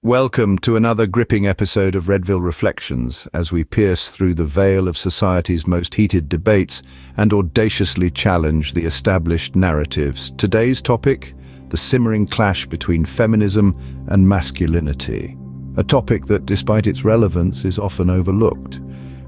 Welcome to another gripping episode of Redville Reflections as we pierce through the veil of society's most heated debates and audaciously challenge the established narratives. Today's topic, the simmering clash between feminism and masculinity. A topic that, despite its relevance, is often overlooked.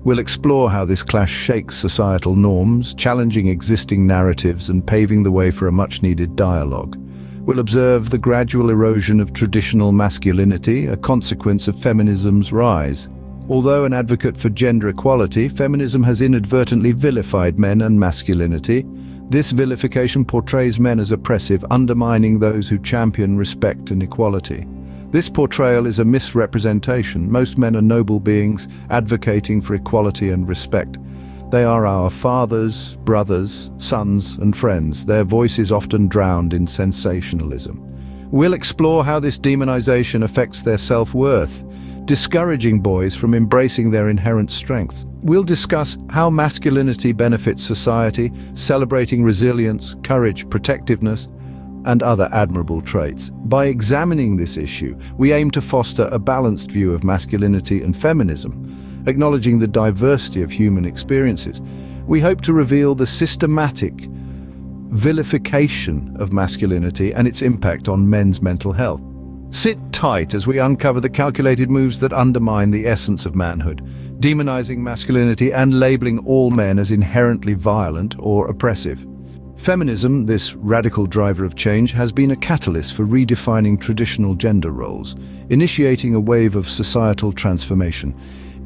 We'll explore how this clash shakes societal norms, challenging existing narratives and paving the way for a much-needed dialogue. We'll observe the gradual erosion of traditional masculinity, a consequence of feminism's rise. Although an advocate for gender equality, feminism has inadvertently vilified men and masculinity. This vilification portrays men as oppressive, undermining those who champion respect and equality. This portrayal is a misrepresentation. Most men are noble beings, advocating for equality and respect. They are our fathers, brothers, sons, and friends. Their voice is often drowned in sensationalism. We'll explore how this demonization affects their self-worth, discouraging boys from embracing their inherent strengths. We'll discuss how masculinity benefits society, celebrating resilience, courage, protectiveness, and other admirable traits. By examining this issue, we aim to foster a balanced view of masculinity and feminism, acknowledging the diversity of human experiences. We hope to reveal the systematic vilification of masculinity and its impact on men's mental health. Sit tight as we uncover the calculated moves that undermine the essence of manhood, demonizing masculinity and labeling all men as inherently violent or oppressive. Feminism, this radical driver of change, has been a catalyst for redefining traditional gender roles, initiating a wave of societal transformation.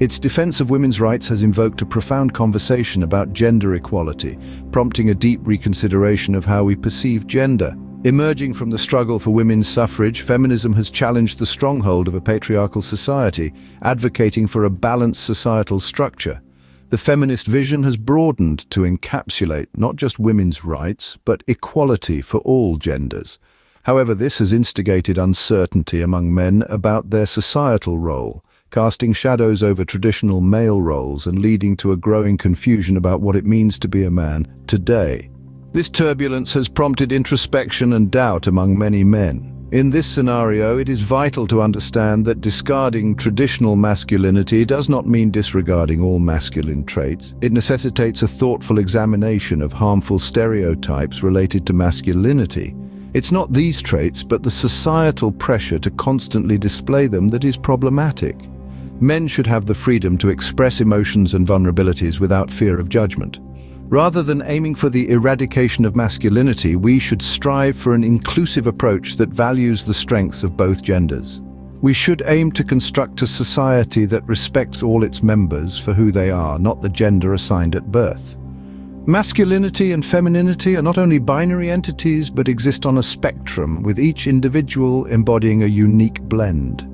Its defense of women's rights has invoked a profound conversation about gender equality, prompting a deep reconsideration of how we perceive gender. Emerging from the struggle for women's suffrage, feminism has challenged the stronghold of a patriarchal society, advocating for a balanced societal structure. The feminist vision has broadened to encapsulate not just women's rights, but equality for all genders. However, this has instigated uncertainty among men about their societal role, casting shadows over traditional male roles and leading to a growing confusion about what it means to be a man today. This turbulence has prompted introspection and doubt among many men. In this scenario, it is vital to understand that discarding traditional masculinity does not mean disregarding all masculine traits. It necessitates a thoughtful examination of harmful stereotypes related to masculinity. It's not these traits, but the societal pressure to constantly display them that is problematic. Men should have the freedom to express emotions and vulnerabilities without fear of judgment. Rather than aiming for the eradication of masculinity, we should strive for an inclusive approach that values the strengths of both genders. We should aim to construct a society that respects all its members for who they are, not the gender assigned at birth. Masculinity and femininity are not only binary entities, but exist on a spectrum, with each individual embodying a unique blend.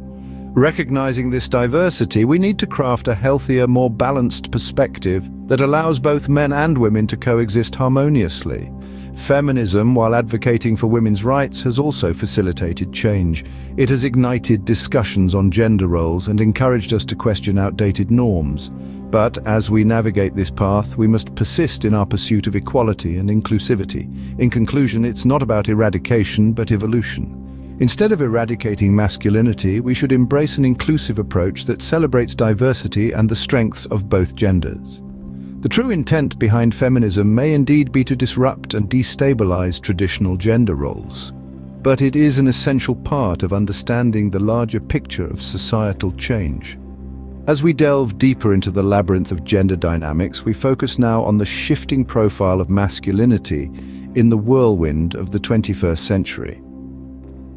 Recognizing this diversity, we need to craft a healthier, more balanced perspective that allows both men and women to coexist harmoniously. Feminism, while advocating for women's rights, has also facilitated change. It has ignited discussions on gender roles and encouraged us to question outdated norms. But as we navigate this path, we must persist in our pursuit of equality and inclusivity. In conclusion, it's not about eradication, but evolution. Instead of eradicating masculinity, we should embrace an inclusive approach that celebrates diversity and the strengths of both genders. The true intent behind feminism may indeed be to disrupt and destabilize traditional gender roles, but it is an essential part of understanding the larger picture of societal change. As we delve deeper into the labyrinth of gender dynamics, we focus now on the shifting profile of masculinity in the whirlwind of the 21st century.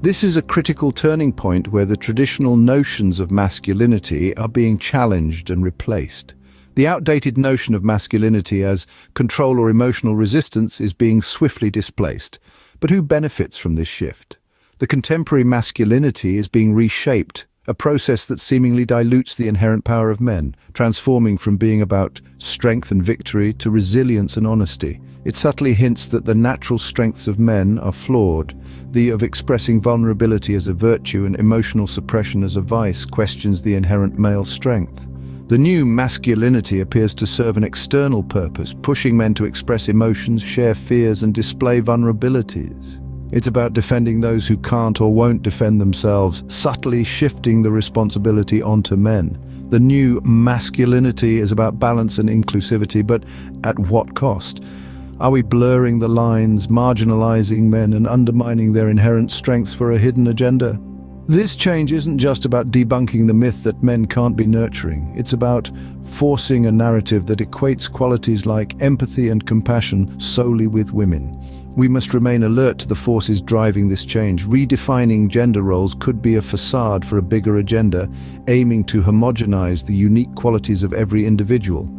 This is a critical turning point where the traditional notions of masculinity are being challenged and replaced. The outdated notion of masculinity as control or emotional resistance is being swiftly displaced. But who benefits from this shift? The contemporary masculinity is being reshaped, a process that seemingly dilutes the inherent power of men, transforming from being about strength and victory to resilience and honesty. It subtly hints that the natural strengths of men are flawed. The of expressing vulnerability as a virtue and emotional suppression as a vice questions the inherent male strength. The new masculinity appears to serve an external purpose, pushing men to express emotions, share fears, and display vulnerabilities. It's about defending those who can't or won't defend themselves, subtly shifting the responsibility onto men. The new masculinity is about balance and inclusivity, but at what cost? Are we blurring the lines, marginalizing men and undermining their inherent strengths for a hidden agenda? This change isn't just about debunking the myth that men can't be nurturing. It's about forcing a narrative that equates qualities like empathy and compassion solely with women. We must remain alert to the forces driving this change. Redefining gender roles could be a facade for a bigger agenda, aiming to homogenize the unique qualities of every individual.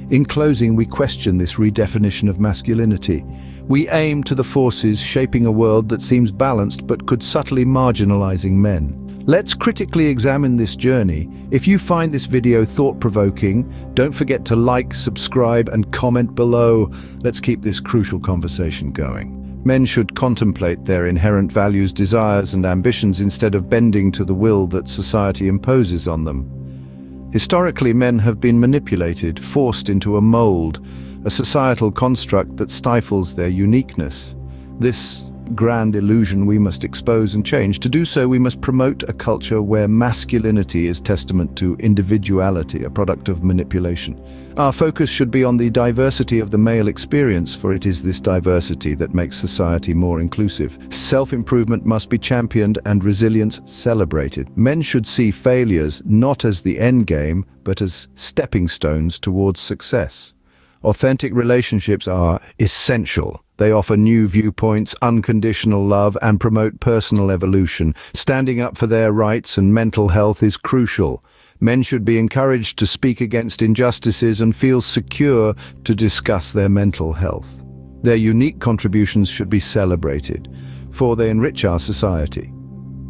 In closing, we question this redefinition of masculinity. We aim to the forces shaping a world that seems balanced but could subtly marginalizing men. Let's critically examine this journey. If you find this video thought-provoking, don't forget to like, subscribe, and comment below. Let's keep this crucial conversation going. Men should contemplate their inherent values, desires, and ambitions instead of bending to the will that society imposes on them. Historically, men have been manipulated, forced into a mold, a societal construct that stifles their uniqueness. This grand illusion we must expose and change. To do so, we must promote a culture where masculinity is testament to individuality, a product of manipulation. Our focus should be on the diversity of the male experience, for it is this diversity that makes society more inclusive. Self-improvement must be championed and resilience celebrated. Men should see failures not as the end game, but as stepping stones towards success. Authentic relationships are essential. They offer new viewpoints, unconditional love, and promote personal evolution. Standing up for their rights and mental health is crucial. Men should be encouraged to speak against injustices and feel secure to discuss their mental health. Their unique contributions should be celebrated, for they enrich our society.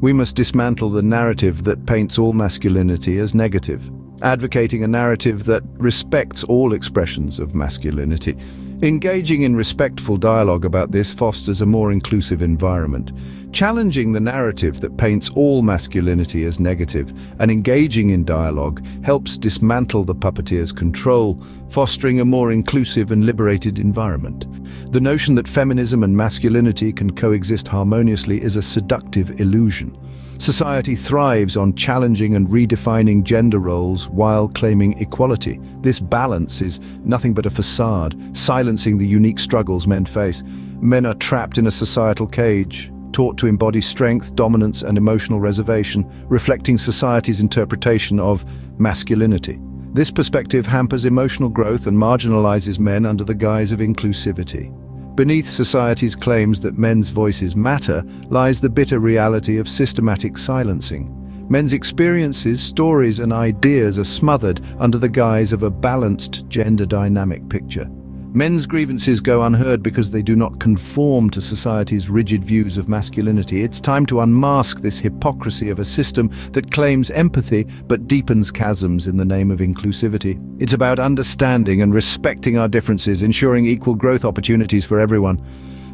We must dismantle the narrative that paints all masculinity as negative, advocating a narrative that respects all expressions of masculinity. Engaging in respectful dialogue about this fosters a more inclusive environment. Challenging the narrative that paints all masculinity as negative and engaging in dialogue helps dismantle the puppeteer's control, fostering a more inclusive and liberated environment. The notion that feminism and masculinity can coexist harmoniously is a seductive illusion. Society thrives on challenging and redefining gender roles while claiming equality. This balance is nothing but a facade, silencing the unique struggles men face. Men are trapped in a societal cage, taught to embody strength, dominance, and emotional reservation, reflecting society's interpretation of masculinity. This perspective hampers emotional growth and marginalizes men under the guise of inclusivity. Beneath society's claims that men's voices matter lies the bitter reality of systematic silencing. Men's experiences, stories, and ideas are smothered under the guise of a balanced gender dynamic picture. Men's grievances go unheard because they do not conform to society's rigid views of masculinity. It's time to unmask this hypocrisy of a system that claims empathy but deepens chasms in the name of inclusivity. It's about understanding and respecting our differences, ensuring equal growth opportunities for everyone.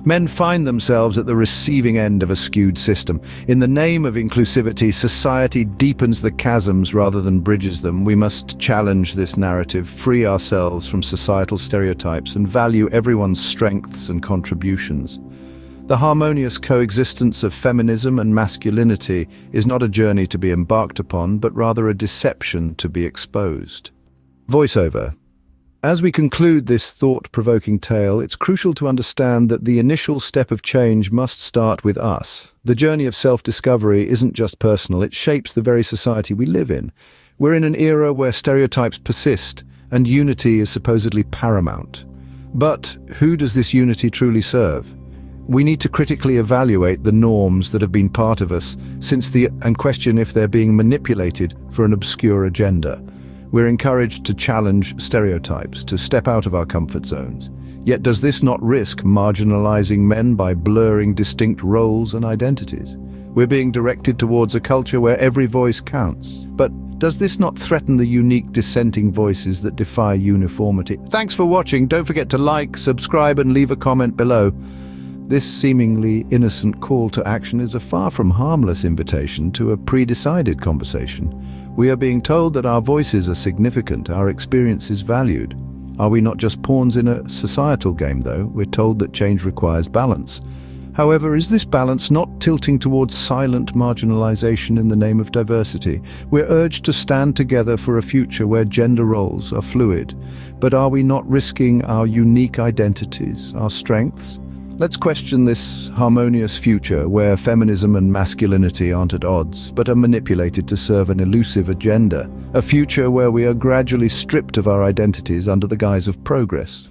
Men find themselves at the receiving end of a skewed system. In the name of inclusivity, society deepens the chasms rather than bridges them. We must challenge this narrative, free ourselves from societal stereotypes, and value everyone's strengths and contributions. The harmonious coexistence of feminism and masculinity is not a journey to be embarked upon, but rather a deception to be exposed. Voiceover. As we conclude this thought-provoking tale, it's crucial to understand that the initial step of change must start with us. The journey of self-discovery isn't just personal, it shapes the very society we live in. We're in an era where stereotypes persist, and unity is supposedly paramount. But who does this unity truly serve? We need to critically evaluate the norms that have been part of us and question if they're being manipulated for an obscure agenda. We're encouraged to challenge stereotypes, to step out of our comfort zones. Yet does this not risk marginalizing men by blurring distinct roles and identities? We're being directed towards a culture where every voice counts. But does this not threaten the unique dissenting voices that defy uniformity? Thanks for watching. Don't forget to like, subscribe, and leave a comment below. This seemingly innocent call to action is a far from harmless invitation to a pre-decided conversation. We are being told that our voices are significant, our experience is valued. Are we not just pawns in a societal game, though? We're told that change requires balance. However, is this balance not tilting towards silent marginalization in the name of diversity? We're urged to stand together for a future where gender roles are fluid. But are we not risking our unique identities, our strengths? Let's question this harmonious future where feminism and masculinity aren't at odds, but are manipulated to serve an elusive agenda. A future where we are gradually stripped of our identities under the guise of progress.